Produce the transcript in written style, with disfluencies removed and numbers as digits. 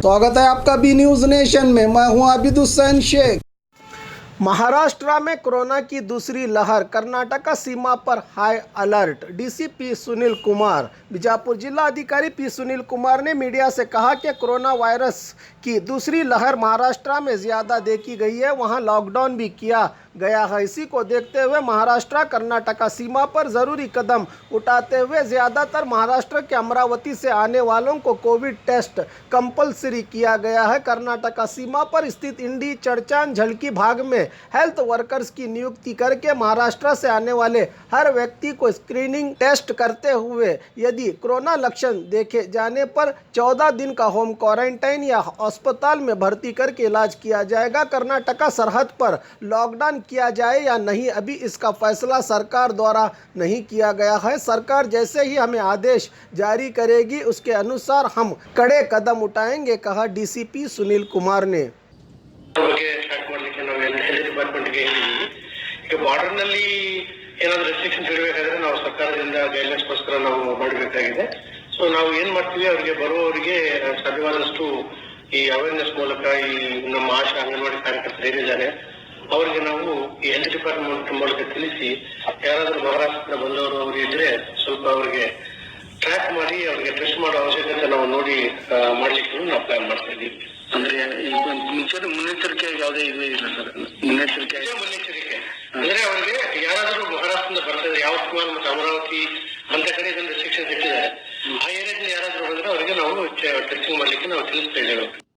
स्वागत है आपका बी न्यूज नेशन में। मैं हूं आबिद हुसैन शेख। महाराष्ट्र में कोरोना की दूसरी लहर, कर्नाटक सीमा पर high alert. DCP Sunil Kumar. Bijapur जिला अधिकारी पी सुनील कुमार ने मीडिया से कहा कि कोरोना वायरस की दूसरी लहर महाराष्ट्र में ज़्यादा देखी गई है, वहां लॉकडाउन भी किया गया है। इसी को देखते हुए महाराष्ट्र कर्नाटक सीमा पर ज़रूरी कदम उठाते हुए ज़्यादातर महाराष्ट्र के अमरावती से आने वालों को कोविड टेस्ट कंपलसरी किया गया है। कर्नाटक सीमा पर स्थित इंडी, चड़चान, झलकी भाग में हेल्थ वर्कर्स की नियुक्ति करके महाराष्ट्र से आने वाले हर व्यक्ति को स्क्रीनिंग टेस्ट करते हुए यदि कोरोना लक्षण देखे जाने पर 14 दिन का होम क्वारंटाइन या अस्पताल में भर्ती करके इलाज किया जाएगा। कर्नाटक सरहद पर लॉकडाउन किया जाए या नहीं, अभी इसका फैसला सरकार द्वारा नहीं किया गया है। सरकार जैसे ही हमें आदेश जारी करेगी उसके अनुसार हम कड़े कदम उठाएंगे, कहा डीसीपी सुनील कुमार ने। ಡಿಪಾರ್ಟ್ಮೆಂಟ್ಗೆ ಹೇಳಿದ್ದೀವಿ। ಈಗ ಬಾರ್ಡರ್ನಲ್ಲಿ ಏನಾದರೂ ರೆಸ್ಟ್ರಿಕ್ಷನ್ಸ್ ಇರಬೇಕಾದ್ರೆ ನಾವು ಸರ್ಕಾರದಿಂದ ಗೈಡ್ಲೈನ್ಸ್ಗೋಸ್ಕರ ನಾವು ಮಾಡಬೇಕಾಗಿದೆ। ಸೊ ನಾವು ಏನು ಮಾಡ್ತೀವಿ, ಅವರಿಗೆ ಬರುವವರಿಗೆ ಸಾಧ್ಯವಾದಷ್ಟು ಈ ಅವೇರ್ನೆಸ್ ಮೂಲಕ ಈ ನಮ್ಮ ಆಶಾ ಅಂಗನವಾಡಿ ಕಾರ್ಯಕರ್ತರು ಏನಿದ್ದಾರೆ ಅವರಿಗೆ ನಾವು ಈ ಹೆಲ್ತ್ ಡಿಪಾರ್ಟ್ಮೆಂಟ್ ಮೂಲಕ ತಿಳಿಸಿ, ಯಾರಾದರೂ ಮಹಾರಾಷ್ಟ್ರದಿಂದ ಬಂದವರು ಅವರು ಇದ್ರೆ ಸ್ವಲ್ಪ ಅವರಿಗೆ ಟ್ರ್ಯಾಕ್ ಮಾಡಿ ಅವರಿಗೆ ಟೆಸ್ಟ್ ಮಾಡೋ ಅವಶ್ಯಕತೆ ನಾವು ನೋಡಿ ಮಾಡ್ಲಿಕ್ಕೆ ನಾವು ಪ್ಲಾನ್ ಮಾಡ್ತಾ ಇದ್ದೀವಿ। ಅಂದ್ರೆ ಮುನ್ನೆಚ್ಚರಿಕೆ ಯಾವುದೇ ಇಲ್ಲ ಸರ್, ಮುನ್ನೆಚ್ಚರಿಕೆ ಅಂದ್ರೆ ಅವರಿಗೆ ಯಾರಾದರೂ ಮಹಾರಾಷ್ಟ್ರದಿಂದ ಬರ್ತಾರೆ, ಯಾವತ್ಮಾಲ್ ಮತ್ತು ಅಮರಾವತಿ ಅಂತ ಕಡೆ ಇದೊಂದು ರೆಸ್ಟ್ರಿಕ್ಷನ್ಸ್ ಇಟ್ಟಿದ್ದಾರೆ, ಆ ಏರಿಯಾದಿಂದ ಯಾರಾದರೂ ಬಂದ್ರೆ ಅವರಿಗೆ ನಾವು ಟೆಸ್ಟಿಂಗ್ ಮಾಡ್ಲಿಕ್ಕೆ ನಾವು ತಿಳಿಸ್ತಾ ಇದ್ದೇವೆ।